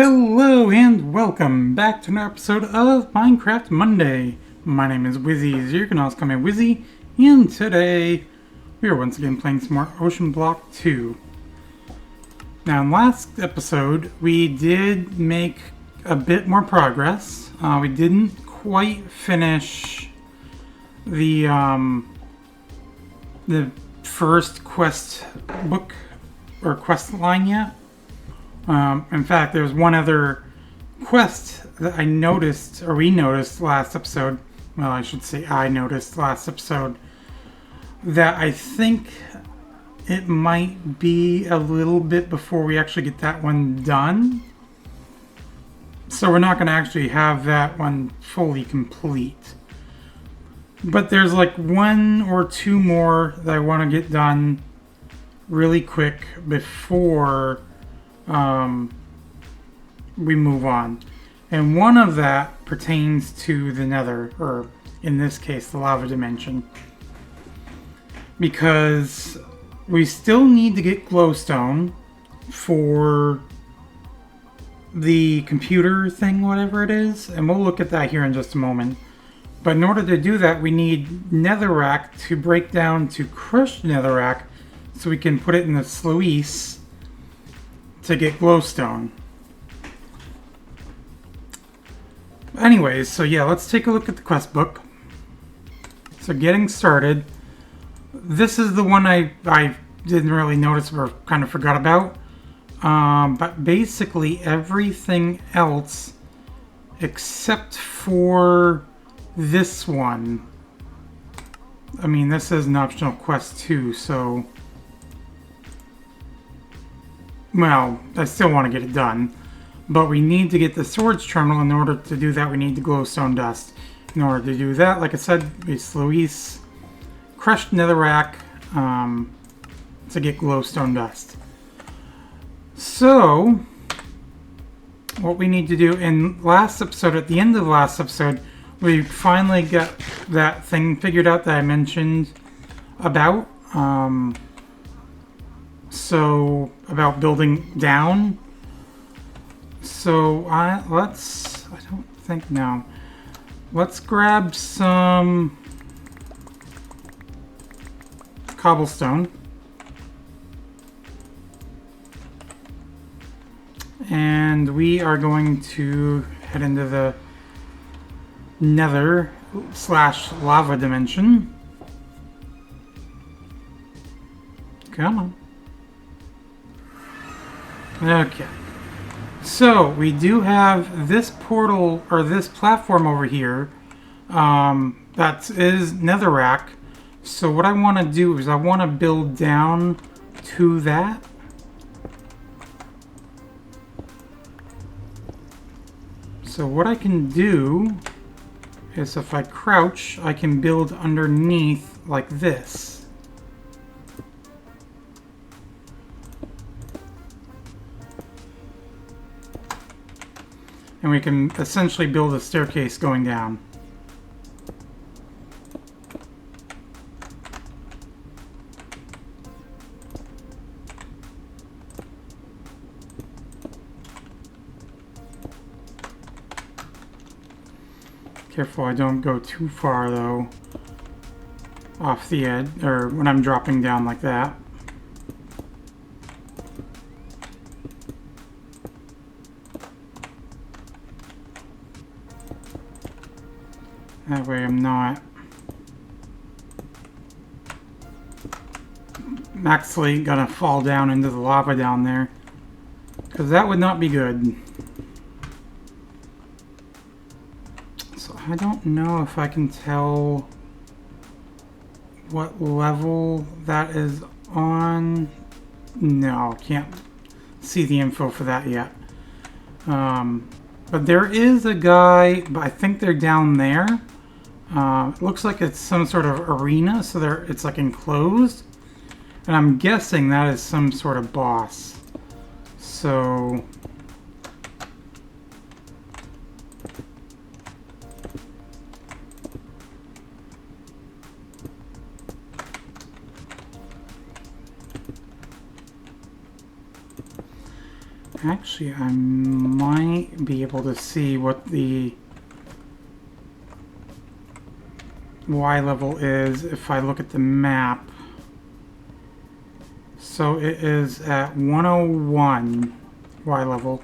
Hello and welcome back to another episode of Minecraft Monday. My name is Wizzy, as you can also call me Wizzy, and today we are once again playing some more OceanBlock 2. Now in last episode we did make a bit more progress. We didn't quite finish the first quest book or quest line yet. In fact, there's one other quest that I noticed, or we noticed last episode. Well, I should say I noticed last episode, that I think it might be a little bit before we actually get that one done. So we're not going to actually have that one fully complete. But there's like one or two more that I want to get done really quick before we move on. And one of that pertains to the nether, or in this case, the lava dimension. Because we still need to get glowstone for the computer thing, whatever it is, and we'll look at that here in just a moment. But in order to do that, we need netherrack to break down to crushed netherrack so we can put it in the sluice to get glowstone. Anyways, so yeah, let's take a look at the quest book. So getting started, this is the one I didn't really notice or kind of forgot about. But basically everything else except for this one. I mean, this is an optional quest too, so well, I still want to get it done, but we need to get the storage terminal. In order to do that, we need the glowstone dust. In order to do that, like I said, we sluice crushed netherrack to get glowstone dust. So, what we need to do in last episode, at the end of the last episode, we finally got that thing figured out that I mentioned about. So about building down. So let's grab some cobblestone. And we are going to head into the nether / lava dimension. Come on. Okay, so we do have this portal, or this platform over here, that is netherrack. So what I want to do is I want to build down to that. So what I can do is if I crouch, I can build underneath like this. And we can essentially build a staircase going down. Careful I don't go too far though, off the edge, or when I'm dropping down like that. That way I'm actually gonna fall down into the lava down there, because that would not be good. So I don't know if I can tell what level that is on. No, can't see the info for that yet. But there is a guy, but I think they're down there. It looks like it's some sort of arena, so it's like enclosed. And I'm guessing that is some sort of boss. So Actually, I might be able to see what the Y level is if I look at the map. So it is at 101 Y level,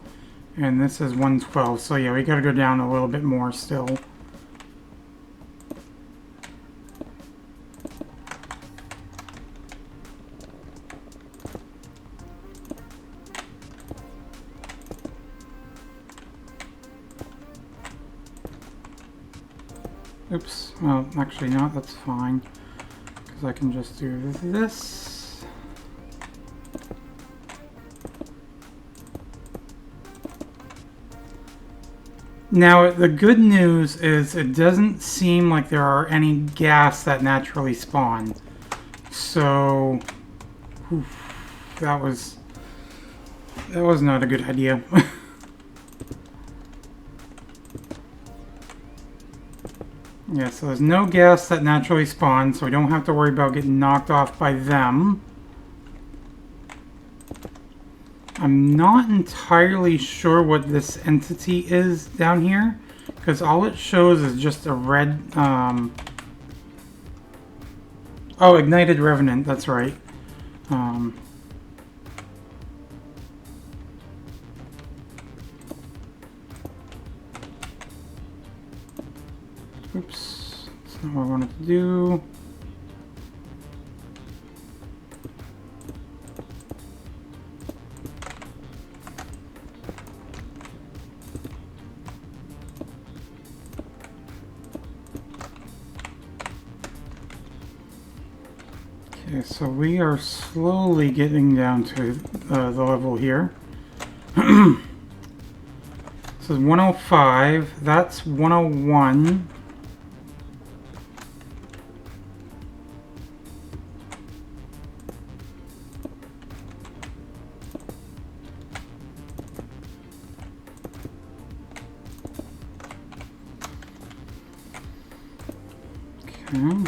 and this is 112. So yeah, we gotta go down a little bit more still. Oops, well, actually not, that's fine, because I can just do this. Now, the good news is it doesn't seem like there are any gas that naturally spawn. So, oof, that was not a good idea. Yeah, so there's no gas that naturally spawns, so we don't have to worry about getting knocked off by them. I'm not entirely sure what this entity is down here, because all it shows is just a red, oh, Ignited Revenant, that's right. Oops, that's not what I wanted to do. Okay, so we are slowly getting down to the level here. This is 105, that's 101. Okay.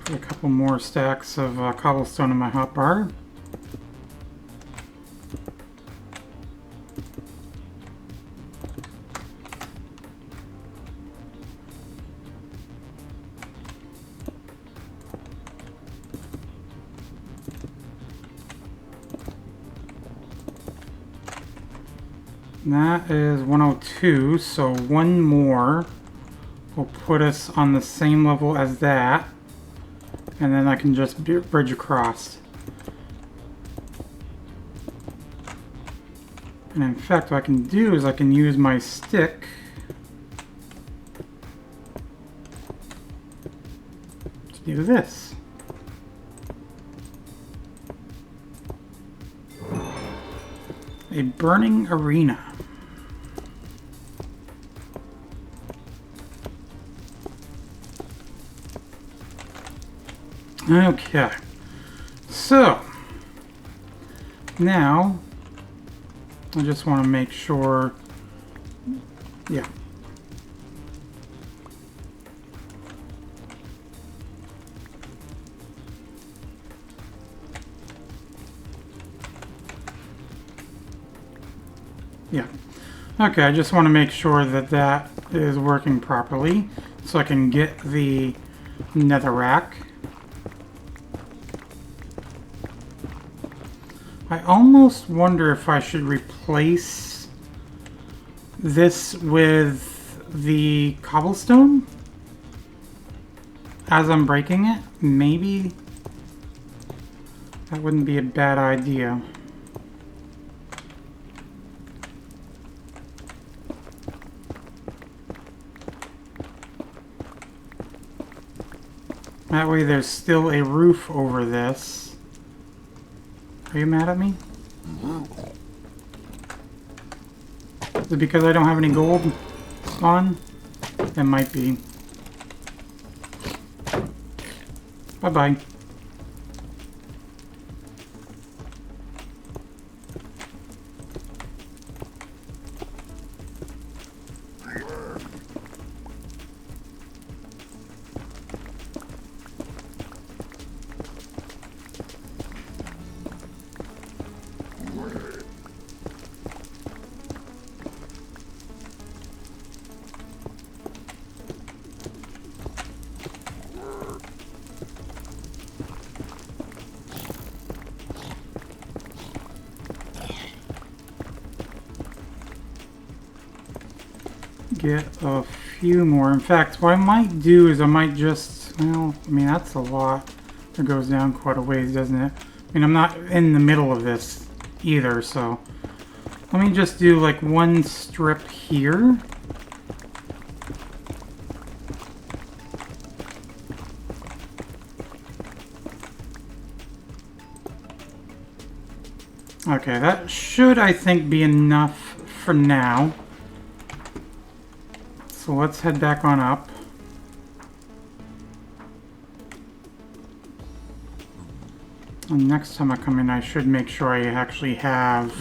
Put a couple more stacks of cobblestone in my hotbar. That is 102, so one more will put us on the same level as that, and then I can just bridge across. And in fact, what I can do is I can use my stick to do this. A burning arena. Okay, so now I just want to make sure, yeah. Yeah. Okay, I just want to make sure that that is working properly so I can get the netherrack. I almost wonder if I should replace this with the cobblestone as I'm breaking it. Maybe that wouldn't be a bad idea. That way there's still a roof over this. Are you mad at me? Is it because I don't have any gold on? It might be. Bye-bye. get a few more. In fact, what I might do is I might just, well, I mean, that's a lot. It goes down quite a ways, doesn't it? I mean, I'm not in the middle of this either, so let me just do like one strip here. Okay, that should, I think, be enough for now. So let's head back on up. And next time I come in, I should make sure I actually have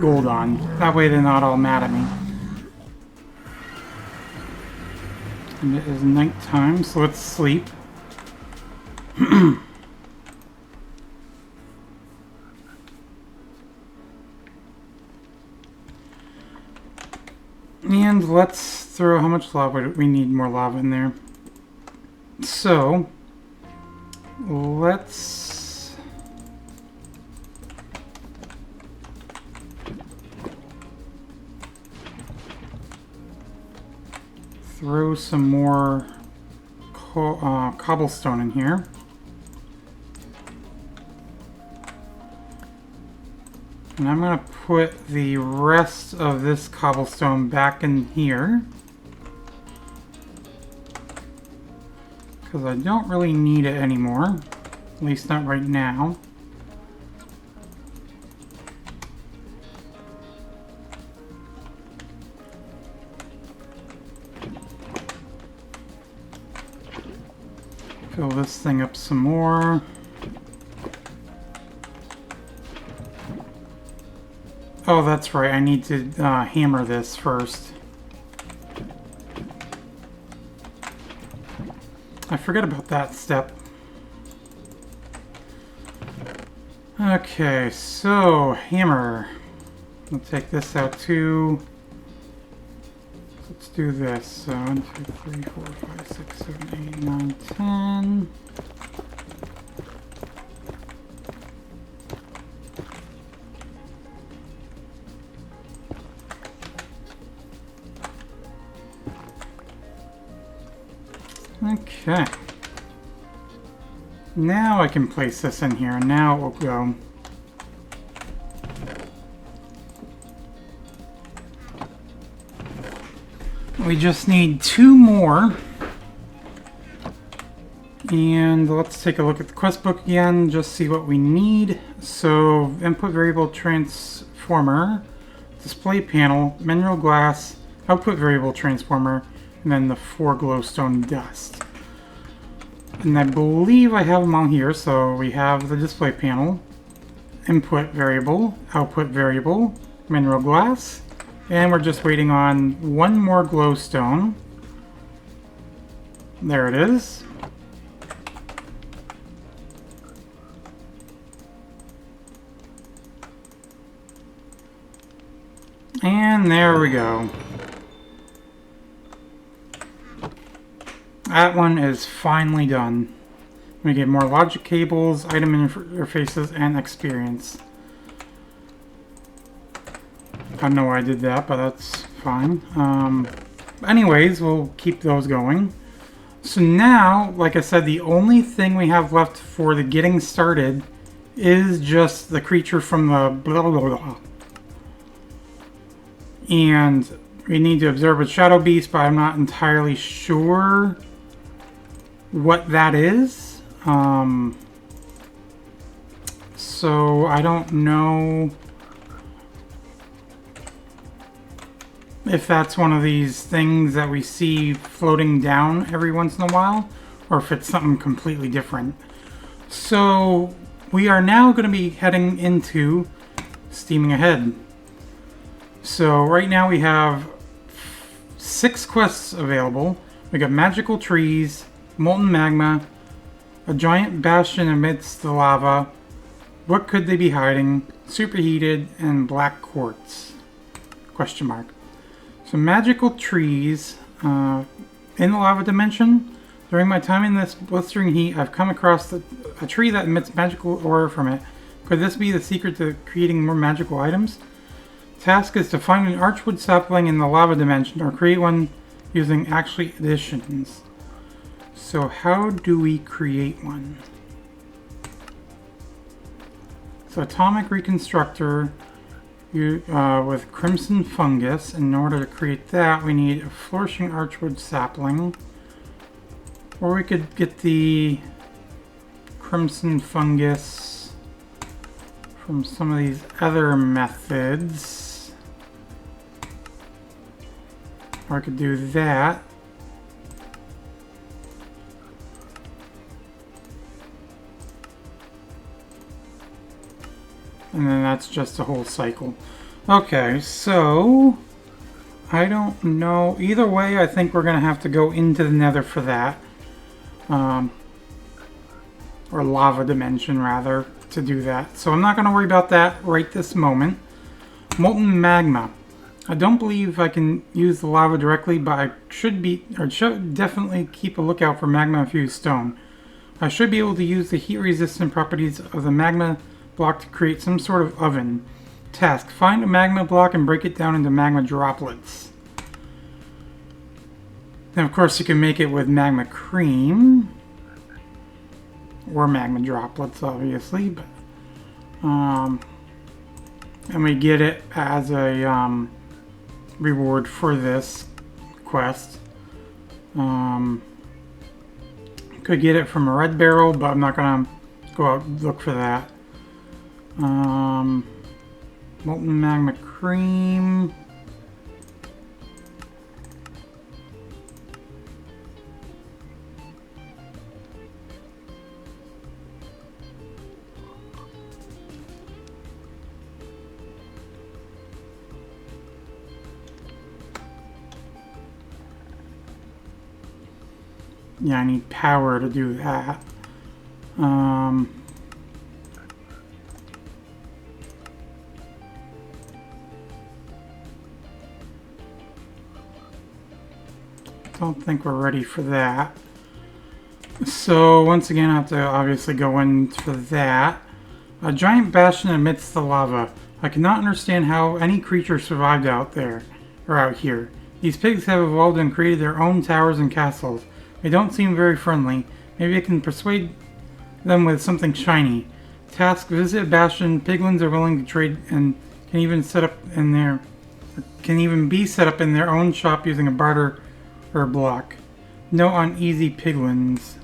gold on. That way they're not all mad at me. And it is nighttime, so let's sleep. And let's throw, how much lava do we need? More lava in there. So let's throw some more cobblestone in here. And I'm going to put the rest of this cobblestone back in here, because I don't really need it anymore, at least not right now. Fill this thing up some more. Oh, that's right, I need to hammer this first. I forget about that step. Okay, so hammer. We'll take this out too. Let's do this. So 1, 2, 3, 4, 5, 6, 7, 8, 9, 10. Okay. Now I can place this in here, and now it will go. We just need 2 more. And let's take a look at the quest book again, just see what we need. So, input variable transformer, display panel, mineral glass, output variable transformer, and then the 4 glowstone dust. And I believe I have them all here. So we have the display panel, input variable, output variable, mineral glass, and we're just waiting on 1 more glowstone. There it is. And there we go. That one is finally done. We get more logic cables, item interfaces, and experience. I don't know why I did that, but that's fine. Anyways, we'll keep those going. So now, like I said, the only thing we have left for the getting started is just the creature from the blah blah blah. And we need to observe with Shadow Beast, but I'm not entirely sure what that is. So I don't know if that's one of these things that we see floating down every once in a while, or if it's something completely different. So we are now going to be heading into Steaming Ahead. So right now we have 6 quests available. We got magical trees, molten magma, a giant bastion amidst the lava, what could they be hiding, superheated, and black quartz, question mark. So magical trees, in the lava dimension, during my time in this blistering heat, I've come across a tree that emits magical aura from it. Could this be the secret to creating more magical items? Task is to find an archwood sapling in the lava dimension or create one using actually additions. So how do we create one? So atomic reconstructor with crimson fungus. In order to create that, we need a flourishing archwood sapling. Or we could get the crimson fungus from some of these other methods. Or I could do that. And then that's just a whole cycle. Okay, so I don't know. Either way, I think we're going to have to go into the nether for that. Or lava dimension, rather, to do that. So I'm not going to worry about that right this moment. Molten magma. I don't believe I can use the lava directly, but I should definitely keep a lookout for magma-infused stone. I should be able to use the heat-resistant properties of the magma block to create some sort of oven. Task: find a magma block and break it down into magma droplets. And of course you can make it with magma cream. Or magma droplets, obviously. But, and we get it as a reward for this quest. Could get it from a red barrel, but I'm not gonna go out and look for that. Molten magma cream. Yeah, I need power to do that. I don't think we're ready for that. So once again, I have to obviously go in for that. A giant bastion amidst the lava. I cannot understand how any creature survived out there, or out here. These pigs have evolved and created their own towers and castles. They don't seem very friendly. Maybe I can persuade them with something shiny. Task: visit a bastion. Piglins are willing to trade and can even be set up in their own shop using a barter or a block. Note on easy piglins.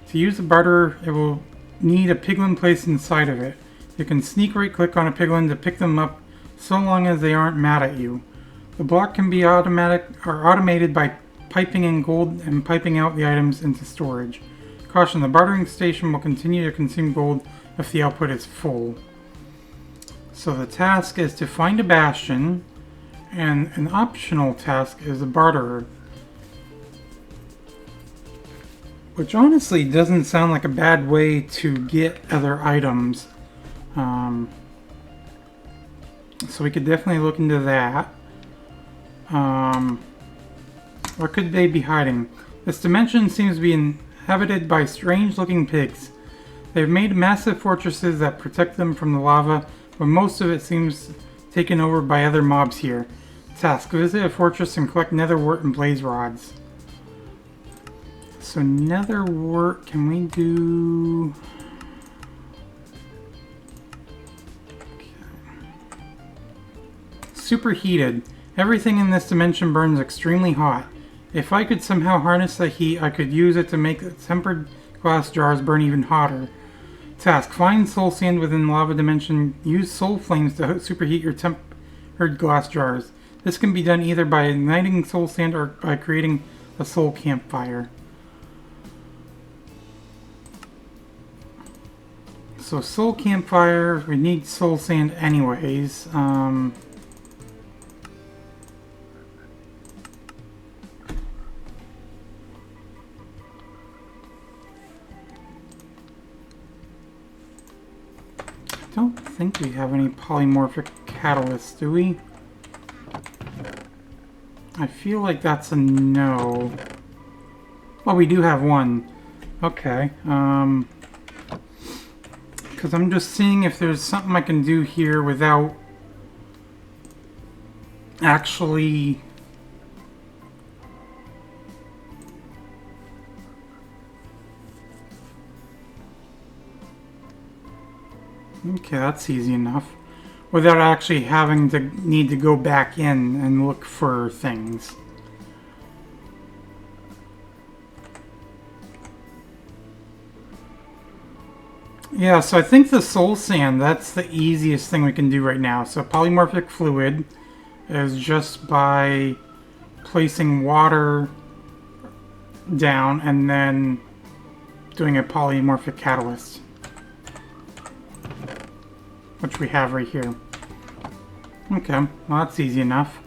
To use the barter, it will need a piglin placed inside of it. You can sneak right click on a piglin to pick them up so long as they aren't mad at you. The block can be automated by piping in gold and piping out the items into storage. Caution: the bartering station will continue to consume gold if the output is full. So the task is to find a bastion, and an optional task is a barterer. Which honestly doesn't sound like a bad way to get other items. So we could definitely look into that. Where could they be hiding? This dimension seems to be inhabited by strange-looking pigs. They've made massive fortresses that protect them from the lava, but most of it seems taken over by other mobs here. Task: visit a fortress and collect nether wart and blaze rods. So nether wart, can we do... Okay. Superheated. Everything in this dimension burns extremely hot. If I could somehow harness the heat, I could use it to make tempered glass jars burn even hotter. Task: find soul sand within the lava dimension. Use soul flames to superheat your tempered glass jars. This can be done either by igniting soul sand or by creating a soul campfire. So soul campfire, we need soul sand anyways. I don't think we have any polymorphic catalysts, do we? I feel like that's a no. Well, we do have one. Okay. Because I'm just seeing if there's something I can do here without actually... Okay, that's easy enough. Without actually having to need to go back in and look for things. Yeah, so I think the soul sand, that's the easiest thing we can do right now. So polymorphic fluid is just by placing water down and then doing a polymorphic catalyst, which we have right here. Okay, well that's easy enough.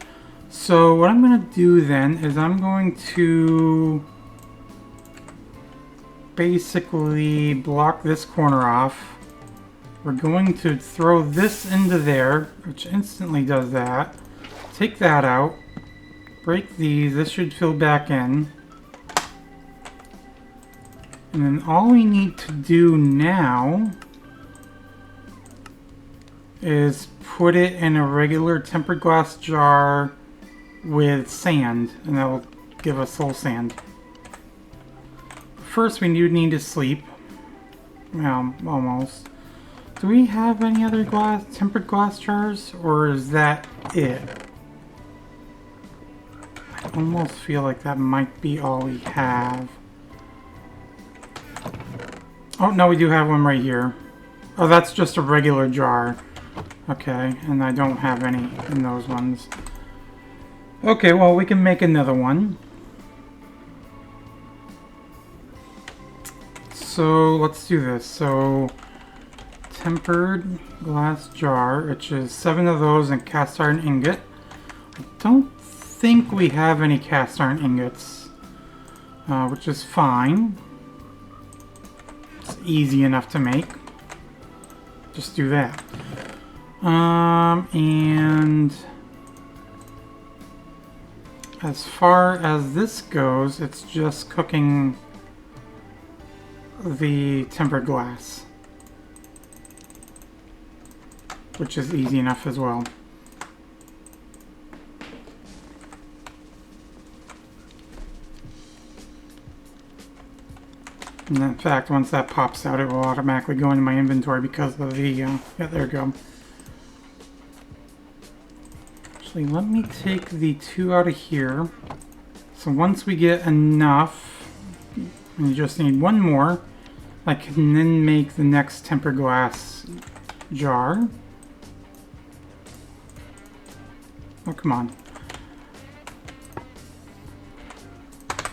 So what I'm going to do then is I'm going to basically block this corner off. We're going to throw this into there, which instantly does that. Take that out. Break these. This should fill back in. And then all we need to do now is put it in a regular tempered glass jar with sand, and that will give us soul sand. First, we do need to sleep. Well, almost. Do we have any other tempered glass jars, or is that it? I almost feel like that might be all we have. Oh, no, we do have one right here. Oh, that's just a regular jar. Okay, and I don't have any in those ones. Okay, well, we can make another one. So let's do this. So tempered glass jar, which is 7 of those and cast iron ingot. I don't think we have any cast iron ingots, which is fine. It's easy enough to make. Just do that. And as far as this goes, it's just cooking the tempered glass, which is easy enough as well. And in fact, once that pops out, it will automatically go into my inventory because of the, yeah, there we go. Actually, let me take the 2 out of here. So once we get enough, and you just need 1 more, I can then make the next tempered glass jar. Oh, come on.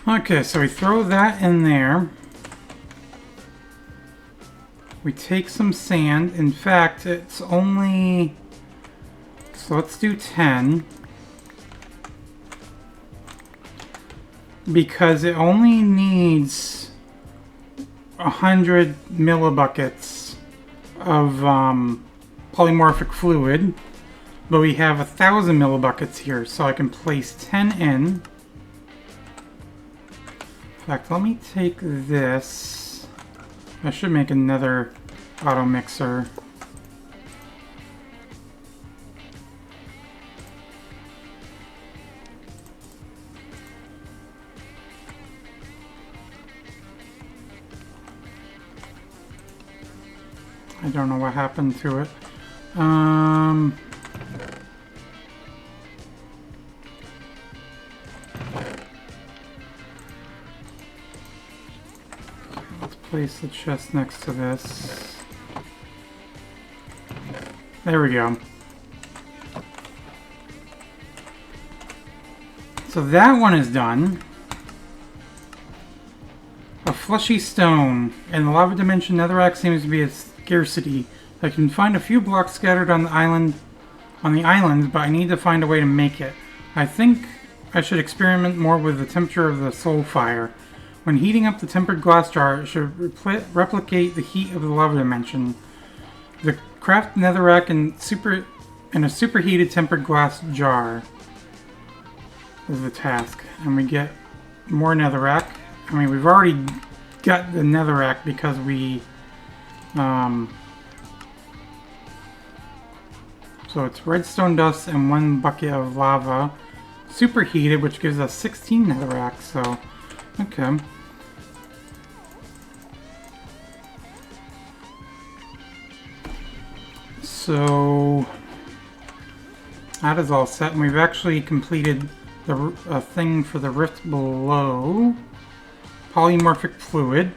Okay, so we throw that in there. We take some sand. In fact, it's only... So let's do 10. Because it only needs 100 millibuckets of polymorphic fluid. But we have 1,000 millibuckets here, so I can place 10 in. In fact, let me take this. I should make another auto mixer. I don't know what happened to it. Let's place the chest next to this. There we go. So that one is done. A fleshy stone. In the lava dimension, netherrack seems to be a scarcity. I can find a few blocks scattered on the island, but I need to find a way to make it. I think I should experiment more with the temperature of the soul fire. When heating up the tempered glass jar, it should replicate the heat of the lava dimension. The craft netherrack in a superheated tempered glass jar is the task. And we get more netherrack. I mean, we've already got the netherrack because we So it's redstone dust and 1 bucket of lava. Superheated, which gives us 16 netherrack, so... Okay. So... that is all set, and we've actually completed the thing for the rift below. Polymorphic fluid.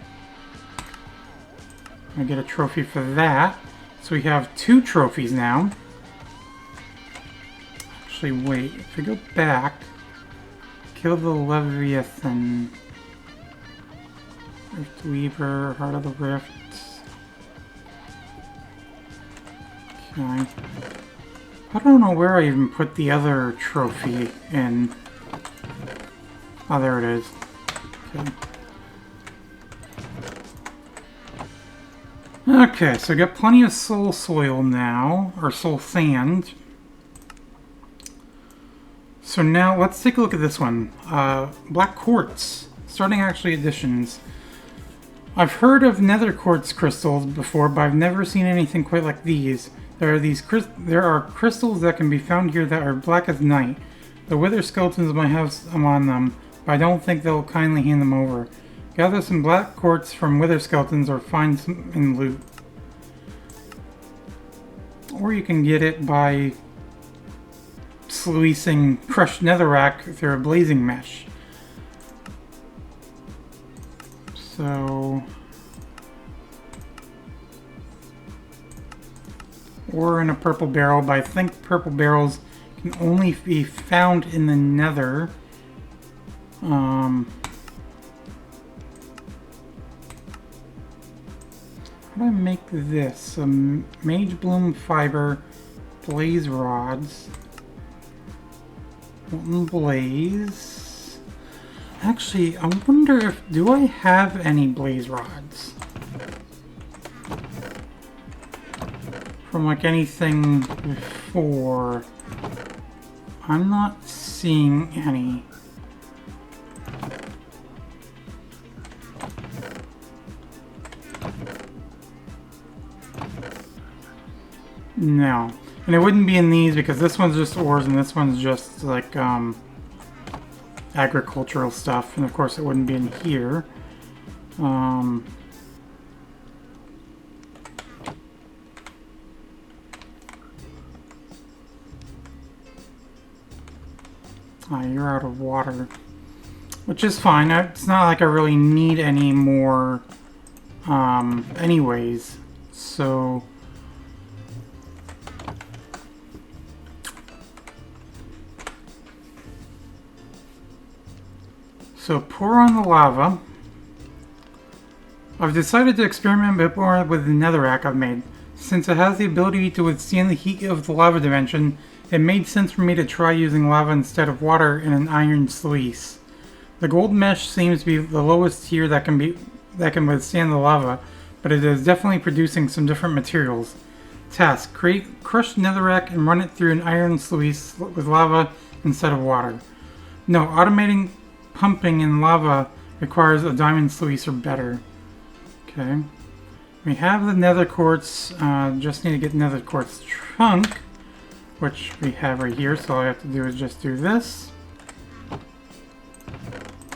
I get a trophy for that. So we have 2 trophies now. Actually, wait. If we go back, kill the Leviathan. Rift Weaver, Heart of the Rift. Okay. I don't know where I even put the other trophy in. Oh, there it is. Okay. Okay, so I got plenty of soul soil now, or soul sand. So now let's take a look at this one. Black quartz, starting actually editions. I've heard of nether quartz crystals before, but I've never seen anything quite like these. There are crystals that can be found here that are black as night. The wither skeletons might have some on them, but I don't think they'll kindly hand them over. Gather some black quartz from wither skeletons or find some in loot. Or you can get it by sluicing crushed netherrack through a blazing mesh. So... or in a purple barrel, but I think purple barrels can only be found in the nether. How do I make this? Mage Bloom Fiber, Blaze Rods, Molten Blaze. Actually, I wonder if, do I have any Blaze Rods? From like anything before. I'm not seeing any. No. And it wouldn't be in these because this one's just ores and this one's just like agricultural stuff. And of course it wouldn't be in here. You're out of water. Which is fine. It's not like I really need any more anyways. So... so pour on the lava. I've decided to experiment a bit more with the netherrack I've made. Since it has the ability to withstand the heat of the lava dimension, it made sense for me to try using lava instead of water in an iron sluice. The gold mesh seems to be the lowest tier that can withstand the lava, but it is definitely producing some different materials. Task: create crushed netherrack and run it through an iron sluice with lava instead of water. No, automating pumping in lava requires a diamond sluice or better. Okay. We have the nether quartz, just need to get nether quartz trunk, which we have right here, so all I have to do is just do this.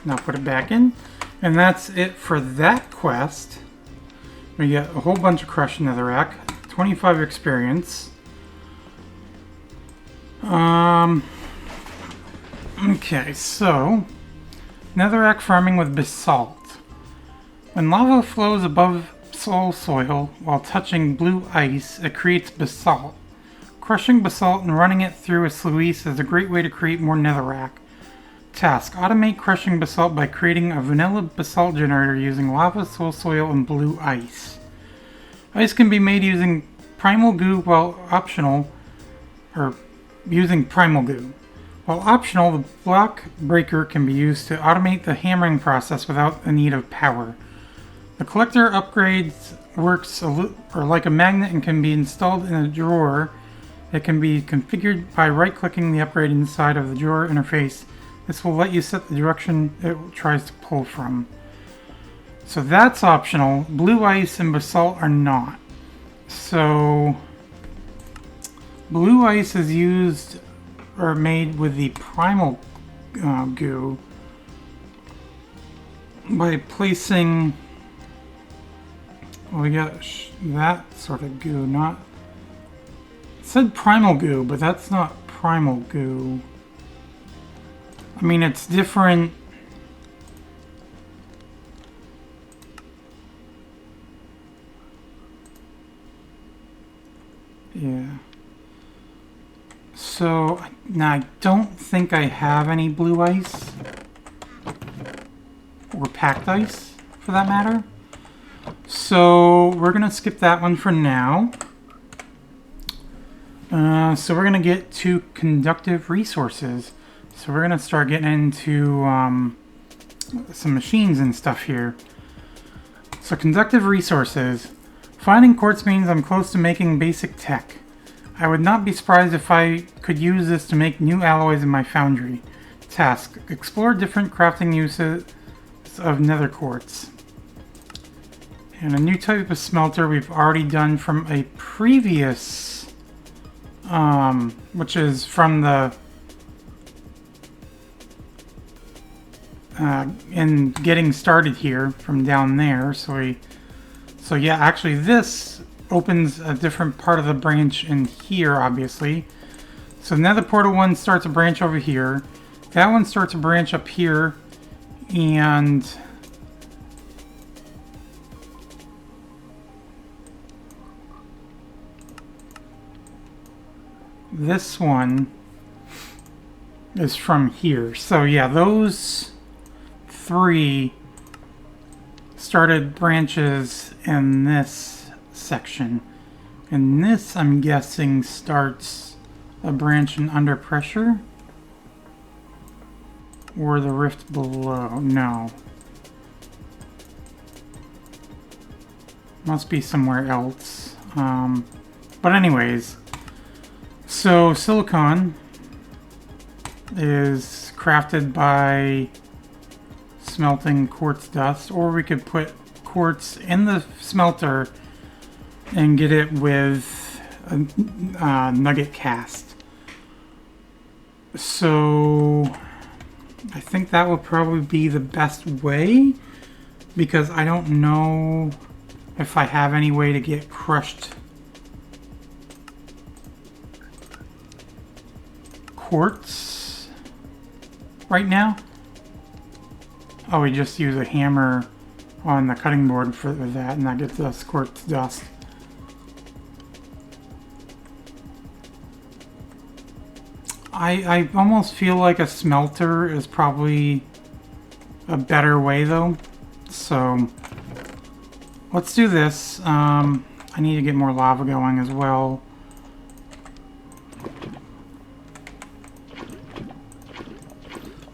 Now put it back in. And that's it for that quest. We get a whole bunch of crushed netherrack, 25 experience. Okay, so netherrack farming with basalt. When lava flows above soul soil while touching blue ice, it creates basalt. Crushing basalt and running it through a sluice is a great way to create more netherrack. Task: automate crushing basalt by creating a vanilla basalt generator using lava, soul soil, and blue ice. Ice can be made using primal goo while optional, the block breaker can be used to automate the hammering process without the need of power. The collector upgrades works like a magnet and can be installed in a drawer. It can be configured by right-clicking the upgrade inside of the drawer interface. This will let you set the direction it tries to pull from. So that's optional. Blue ice and basalt are not. So Blue ice is used or made with the primal goo by placing. Well, we got that sort of goo, not. It said primal goo, but that's not primal goo. I mean, it's different. Yeah. So, now I don't think I have any blue ice. Or packed ice, for that matter. So, we're going to skip that one for now. So we're going to get to conductive resources. So we're going to start getting into some machines and stuff here. So conductive resources. Finding quartz means I'm close to making basic tech. I would not be surprised if I could use this to make new alloys in my foundry. Task. Explore different crafting uses of nether quartz. And a new type of smelter we've already done from a previous... which is from the... in getting started here from down there. So yeah, actually this opens a different part of the branch in here, obviously. So now the portal one starts a branch over here. That one starts a branch up here. And this one is from here. So yeah, those three started branches in this section. And this, I'm guessing, starts a branch in under pressure. Or the rift below. No. Must be somewhere else. But anyways. So silicon is crafted by smelting quartz dust. Or we could put quartz in the smelter and get it with a nugget cast. So I think that would probably be the best way, because I don't know if I have any way to get crushed quartz right now. Oh, we just use a hammer on the cutting board for that, and that gets us quartz dust. I almost feel like a smelter is probably a better way, though. So let's do this. I need to get more lava going as well.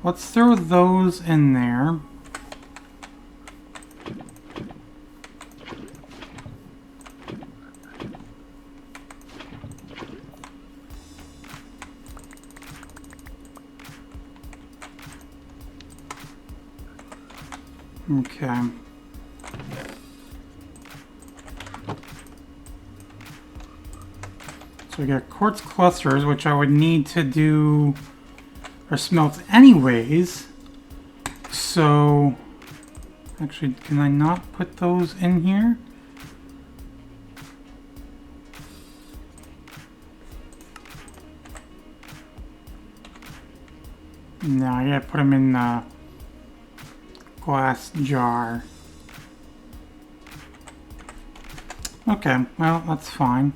Let's throw those in there. Okay. So we got quartz clusters, which I would need to do or smelt anyways. So actually, can I not put those in here? No, I gotta put them in the glass jar. Okay, well, that's fine.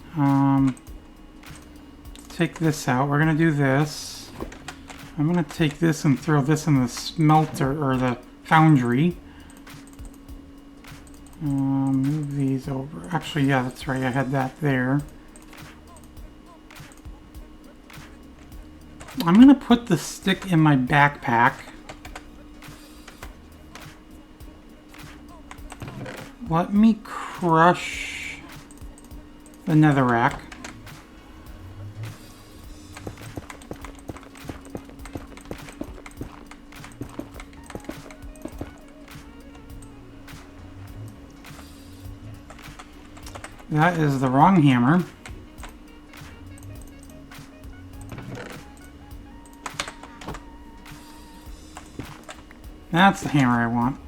Take this out. We're gonna do this. I'm gonna take this and throw this in the smelter, or the foundry. Move these over. Actually, yeah, that's right. I had that there. I'm gonna put the stick in my backpack. Let me crush the netherrack. That is the wrong hammer. That's the hammer I want.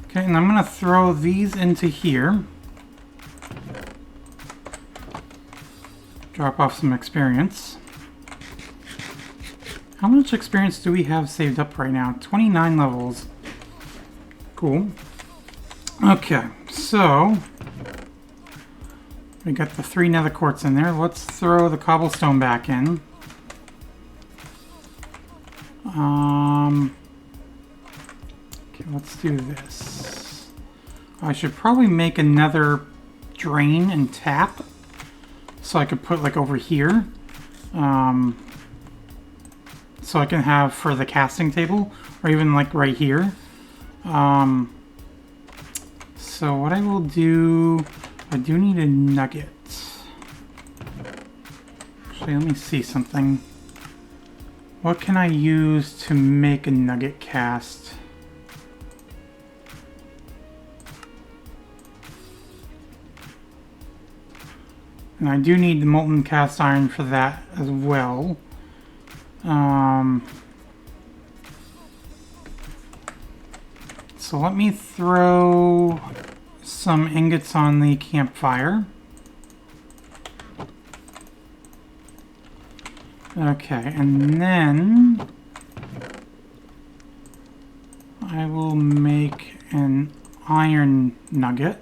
Okay, and I'm going to throw these into here. Drop off some experience. How much experience do we have saved up right now? 29 levels. Cool. Okay, so we got the 3 nether quartz in there. Let's throw the cobblestone back in. Okay, let's do this. I should probably make another drain and tap, so I could put like over here. So I can have for the casting table, or even like right here. So what I will do, I do need a nugget. Actually, let me see something. What can I use to make a nugget cast? And I do need the molten cast iron for that as well. So let me throw some ingots on the campfire. Okay, and then I will make an iron nugget.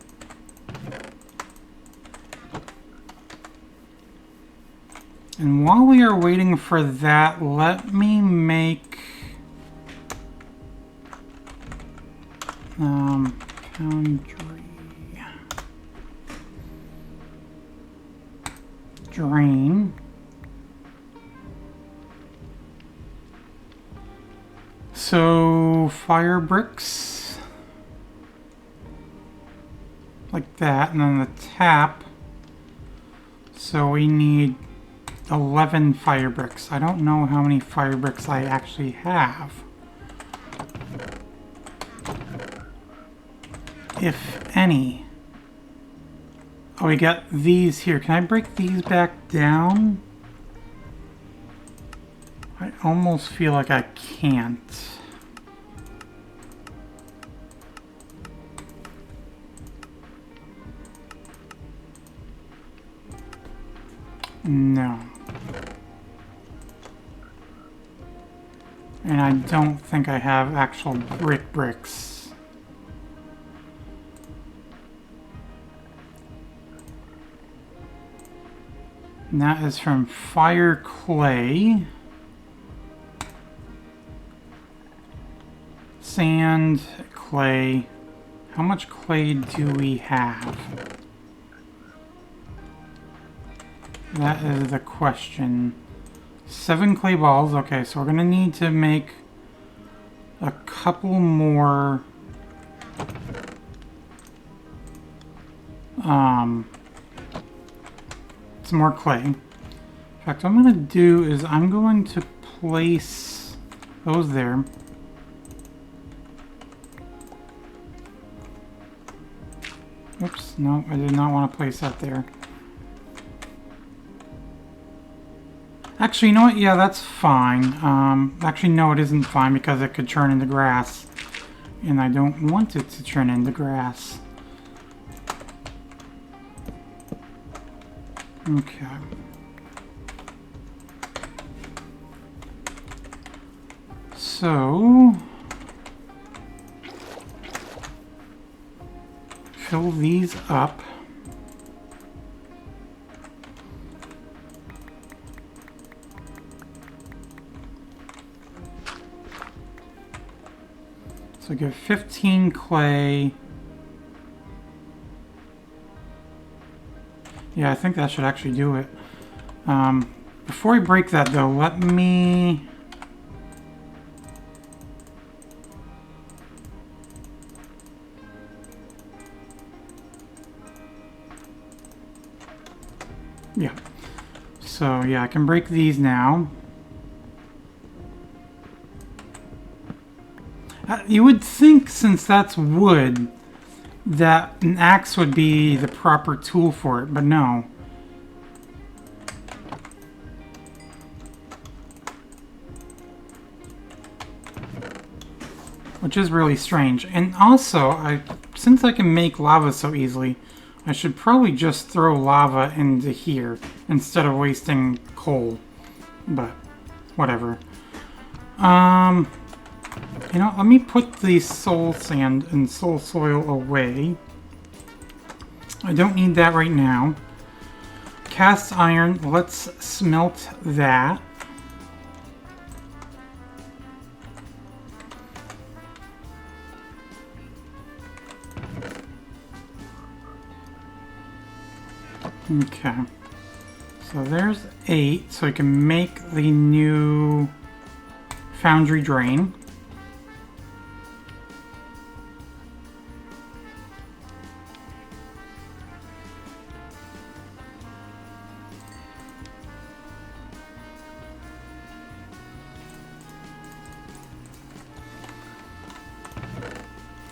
And while we are waiting for that, let me make foundry drain. So fire bricks like that, and then the tap. So we need 11 fire bricks. I don't know how many fire bricks I actually have. If any. Oh, we got these here. Can I break these back down? I almost feel like I can't. No. And I don't think I have actual bricks. And that is from fire clay. Sand, clay. How much clay do we have? That is the question. 7 clay balls. Okay, so we're gonna need to make a couple more some more clay. In fact, what I'm gonna do is I'm going to place those there. Oops, no, I did not want to place that there. Actually, you know what? Yeah, that's fine. Actually, no, it isn't fine because it could turn into grass. And I don't want it to turn into grass. Okay. So fill these up. So give 15 clay. Yeah, I think that should actually do it. Before we break that though, let me... Yeah. So yeah, I can break these now. You would think, since that's wood, that an axe would be the proper tool for it, but no. which is really strange. And also, since I can make lava so easily, I should probably just throw lava into here instead of wasting coal. But whatever. You know, let me put the soul sand and soul soil away. I don't need that right now. Cast iron, let's smelt that. Okay. So there's 8, so I can make the new foundry drain.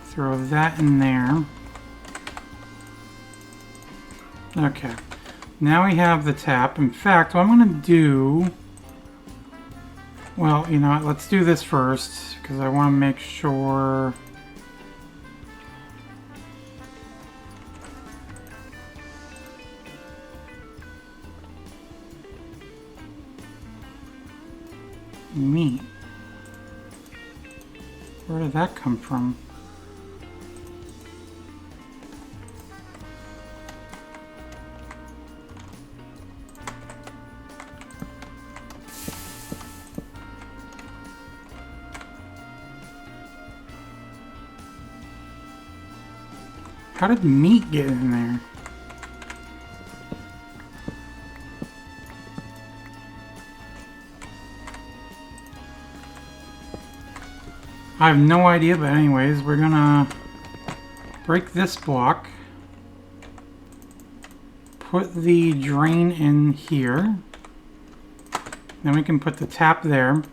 Throw that in there. Okay. Now we have the tap. In fact, what I'm going to do... Well, you know what? Let's do this first, because I want to make sure... Meat. Where did that come from? How did meat get in there? I have no idea, but anyways, we're gonna break this block. Put the drain in here. Then we can put the tap there.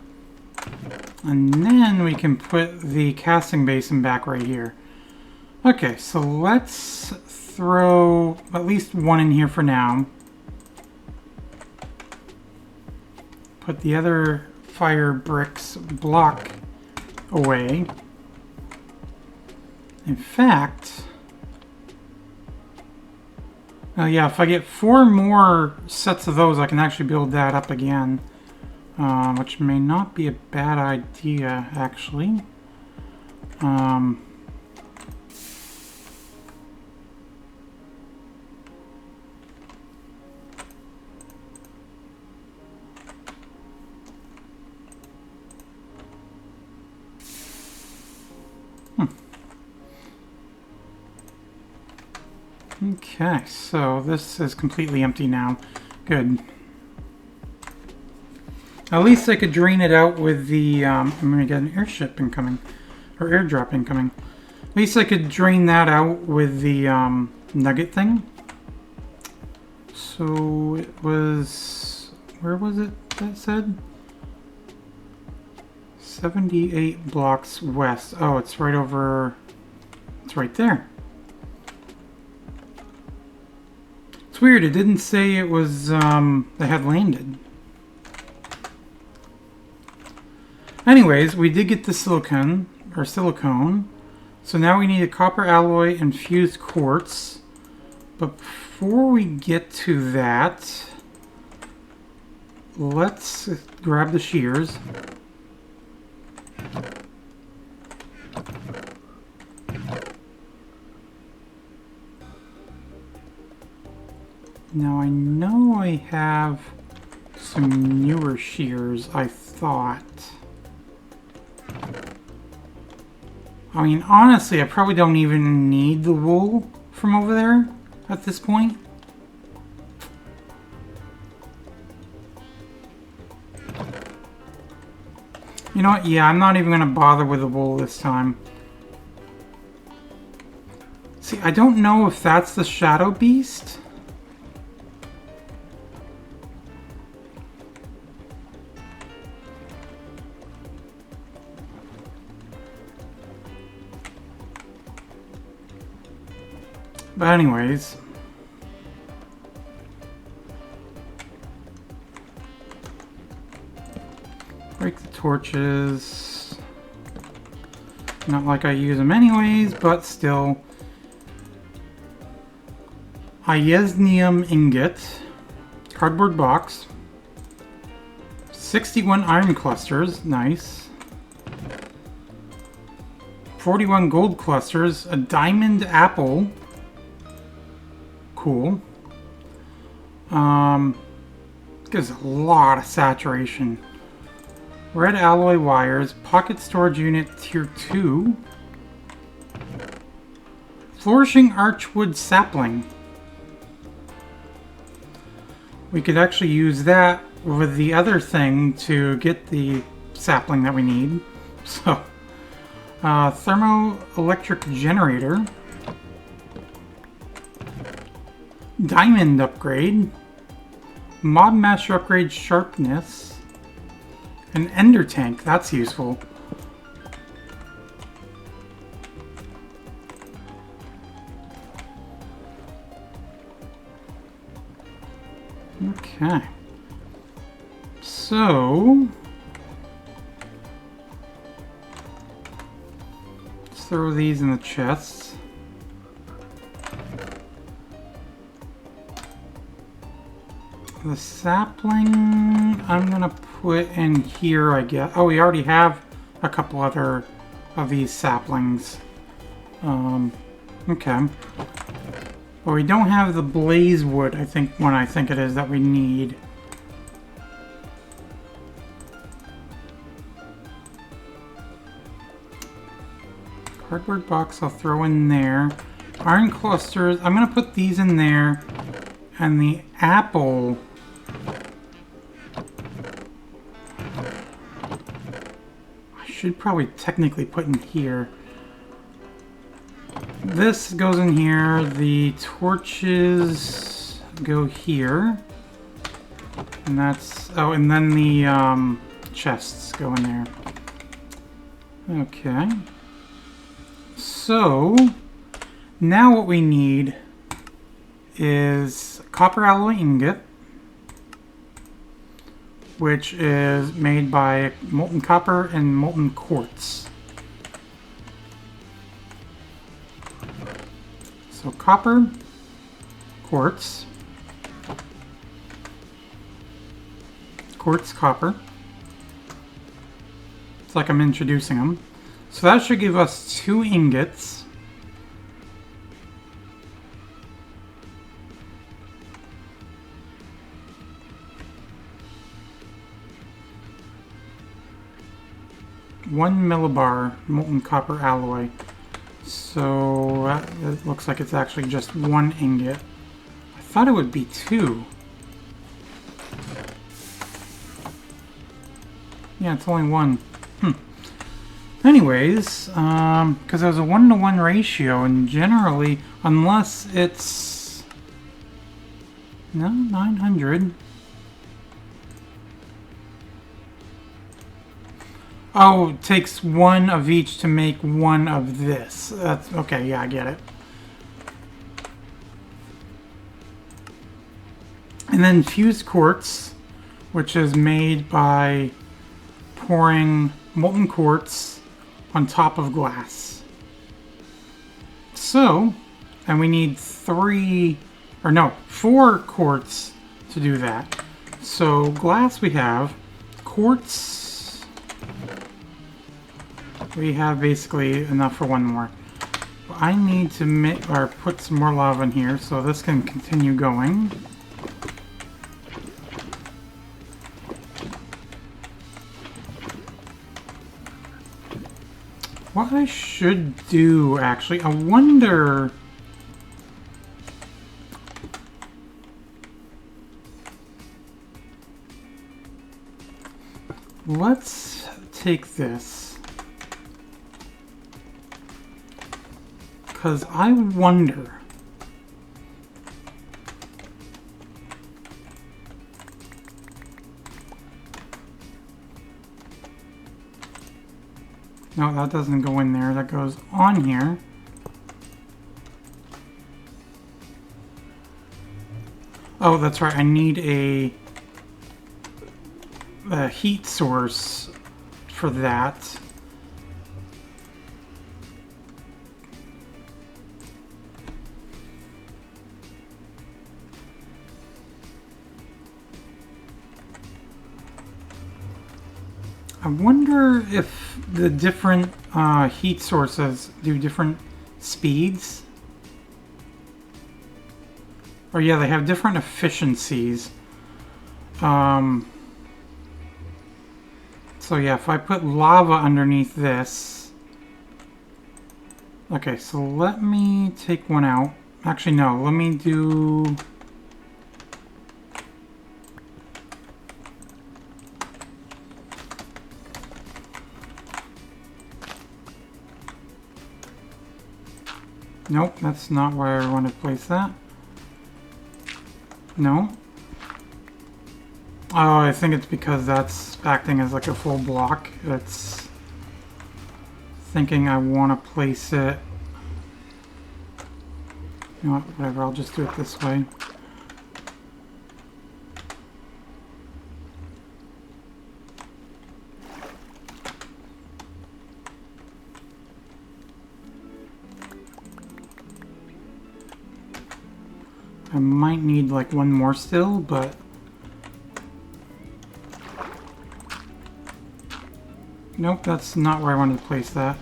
And then we can put the casting basin back right here. Okay, so let's throw at least one in here for now. Put the other fire bricks block away. In fact, oh yeah, if I get 4 more sets of those, I can actually build that up again. Which may not be a bad idea, actually. Okay, so this is completely empty now. Good. At least I could drain it out with the, I'm gonna get an airship incoming, or airdrop incoming. At least I could drain that out with the nugget thing. So it was, where was it that said? 78 blocks west. Oh, it's right over, it's right there. It's weird, it didn't say it was, they had landed. Anyways, we did get the silicone. So now we need a copper alloy and fused quartz. But before we get to that, let's grab the shears. Now I know I have some newer shears, I thought. I mean, honestly, I probably don't even need the wool from over there at this point. You know what? Yeah, I'm not even going to bother with the wool this time. See, I don't know if that's the shadow beast. But anyways, break the torches. Not like I use them anyways, but still. Ionium ingot. Cardboard box. 61 iron clusters. Nice. 41 gold clusters. A diamond apple. Cool. Gives a lot of saturation. Red alloy wires. Pocket storage unit tier 2. Flourishing archwood sapling. We could actually use that with the other thing to get the sapling that we need. So, thermoelectric generator. Diamond upgrade. Mob master upgrade sharpness. An ender tank, that's useful. Okay. So, let's throw these in the chests. The sapling, I'm gonna put in here, I guess. Oh, we already have a couple other of these saplings. Okay. But we don't have the blaze wood, I think, when I think it is that we need. Cardboard box I'll throw in there. Iron clusters, I'm gonna put these in there. And the apple. I should probably technically put in here. This goes in here. The torches go here. And that's... Oh, and then the chests go in there. Okay. So, now what we need is copper alloy ingot, which is made by molten copper and molten quartz. So copper, quartz, quartz, copper. It's like I'm introducing them. So that should give us 2 ingots. One millibar molten copper alloy. So it looks like it's actually just 1 ingot. I thought it would be 2. Yeah, it's only 1. Anyways, because there's a 1-to-1 ratio, and generally, unless it's... No, 900. Oh, it takes 1 of each to make 1 of this. That's okay, yeah, I get it. And then fused quartz, which is made by pouring molten quartz on top of glass. So, and we need 4 quartz to do that. So glass we have, quartz we have basically enough for 1 more. I need to make or put some more lava in here so this can continue going. What I should do, actually, I wonder... Let's take this. Because I wonder... No, that doesn't go in there. That goes on here. Oh, that's right. I need a heat source for that. I wonder if the different heat sources do different speeds. Or yeah, they have different efficiencies. So yeah, if I put lava underneath this... Okay, so let me take one out. Actually, no, let me do... Nope, that's not where I want to place that. No. Oh, I think it's because that's acting as like a full block. It's thinking I want to place it... You know what, whatever, I'll just do it this way. I might need like one more still, but... Nope, that's not where I wanted to place that.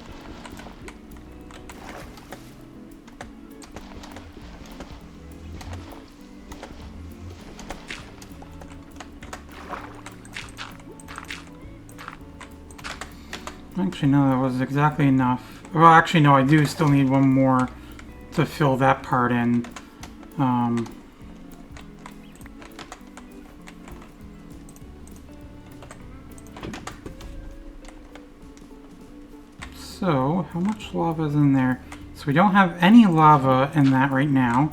Actually, no, that was exactly enough. Well, actually, no, I do still need one more to fill that part in. So, how much lava is in there? So we don't have any lava in that right now.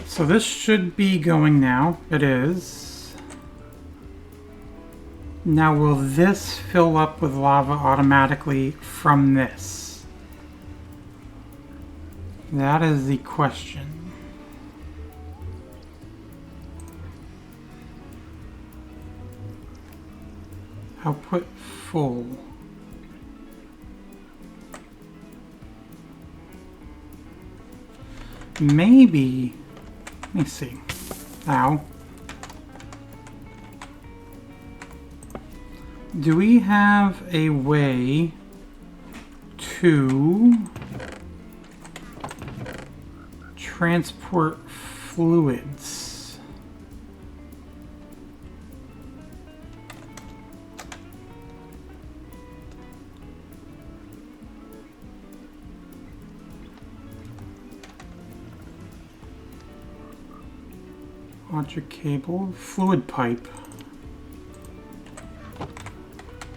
So this should be going now. It is. Now will this fill up with lava automatically from this? That is the question. Output full. Maybe, let me see. Ow. Do we have a way to transport fluids? Logic cable, fluid pipe.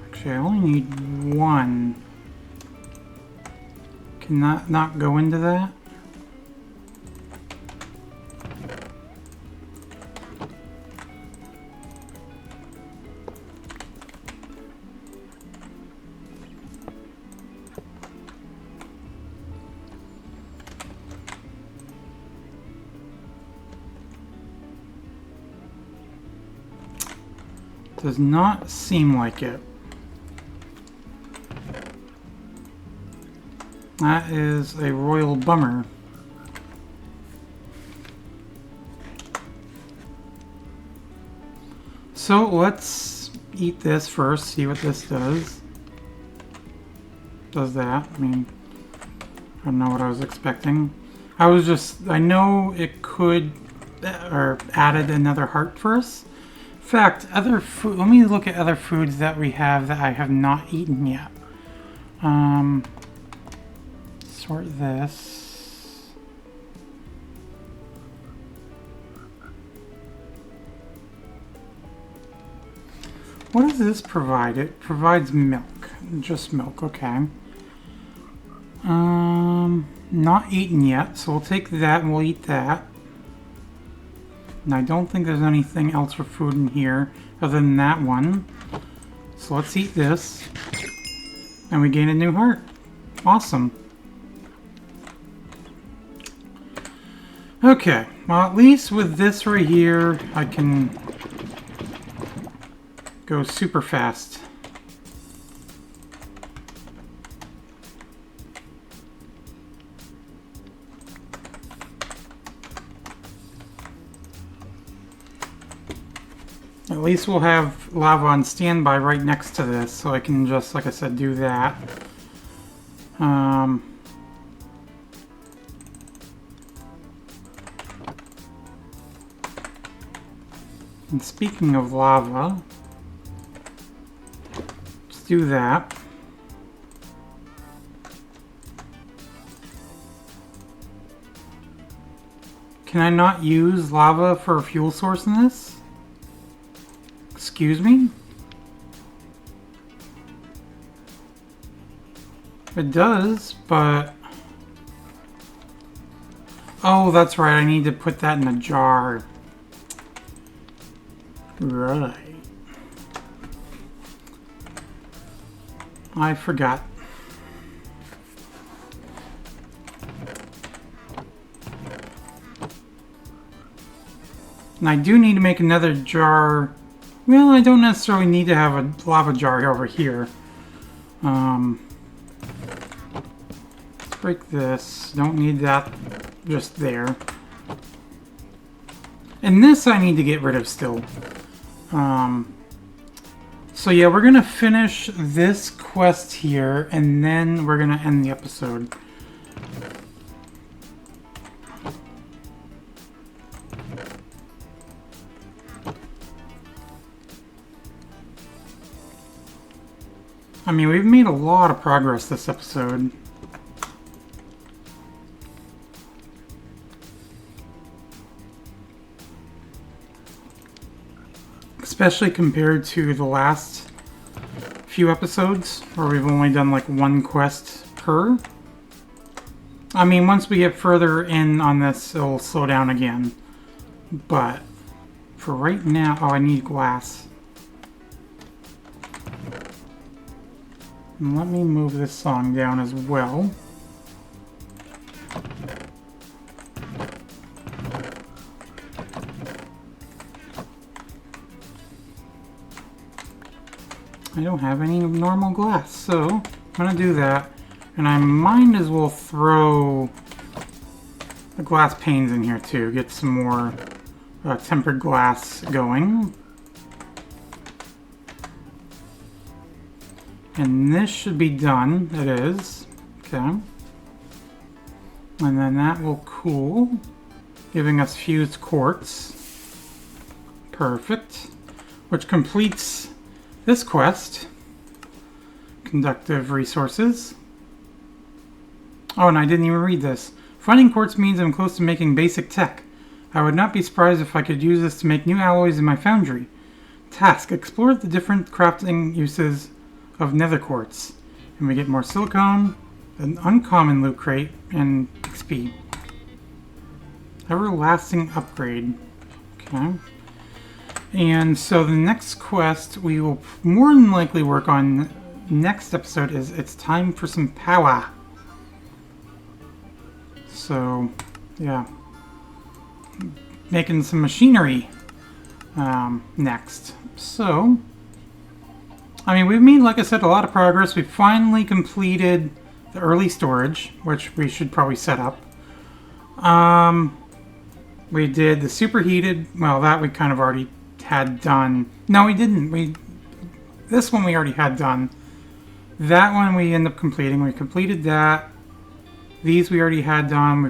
Actually, I only need one. Can that not go into that? Does not seem like it. That is a royal bummer. So let's eat this first, see what this does. Does that? I mean, I don't know what I was expecting. I know it could, or added another heart for us. In fact, other food, let me look at other foods that we have that I have not eaten yet. Sort this. What does this provide? It provides milk. Just milk, okay. Not eaten yet, so we'll take that and we'll eat that. And I don't think there's anything else for food in here other than that one. So let's eat this. And we gain a new heart. Awesome. Okay, well at least with this right here, I can go super fast. At least we'll have lava on standby right next to this, so I can just, like I said, do that. And speaking of lava, let's do that. Can I not use lava for a fuel source in this? Excuse me? It does, but... Oh, that's right, I need to put that in a jar. Right. I forgot. And I do need to make another jar. Well, I don't necessarily need to have a lava jar over here. Break this. Don't need that just there. And this I need to get rid of still. So yeah, we're gonna finish this quest here, and then we're gonna end the episode. I mean, we've made a lot of progress this episode. Especially compared to the last few episodes, where we've only done like one quest per. I mean, once we get further in on this, it'll slow down again. But for right now, oh, I need glass. And let me move this song down as well. I don't have any normal glass, so I'm gonna do that. And I might as well throw the glass panes in here too, get some more tempered glass going. And this should be done. It is. Okay. And then that will cool, giving us fused quartz. Perfect. Which completes this quest. Conductive resources. Oh, and I didn't even read this. Finding quartz means I'm close to making basic tech. I would not be surprised if I could use this to make new alloys in my foundry. Task: explore the different crafting uses of nether quartz. And we get more silicone, an uncommon loot crate, and XP. Everlasting upgrade. Okay. And so the next quest we will more than likely work on next episode is It's Time for Some Power. So, yeah. Making some machinery next. So, I mean, we've made, like I said, a lot of progress. We finally completed the early storage, which we should probably set up. We did the superheated, well, that we kind of already had done. No, we didn't. This one we already had done. That one we ended up completing. We completed that. These we already had done.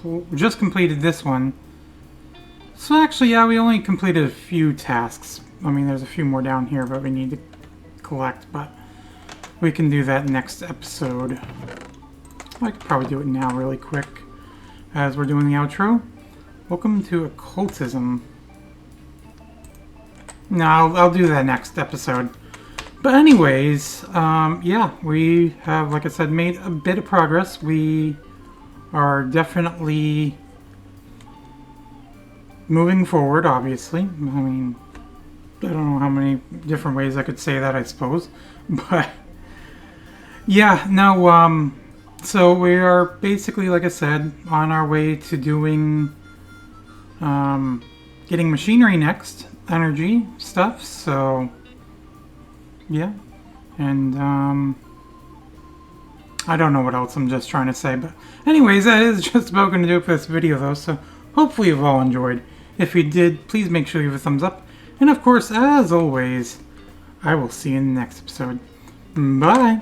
We just completed this one. So actually, yeah, we only completed a few tasks. I mean, there's a few more down here, but we need to collect, but we can do that next episode. I could probably do it now really quick as we're doing the outro. Welcome to Occultism. No, I'll do that next episode. But anyways, yeah, we have, like I said, made a bit of progress. We are definitely moving forward, obviously. I mean, I don't know how many different ways I could say that, I suppose. But, yeah, no, so we are basically, like I said, on our way to doing, getting machinery next, energy stuff, so, yeah. And, I don't know what else I'm just trying to say, but anyways, that is just about going to do it for this video, though, so hopefully you've all enjoyed. If you did, please make sure you leave a thumbs up. And of course, as always, I will see you in the next episode. Bye!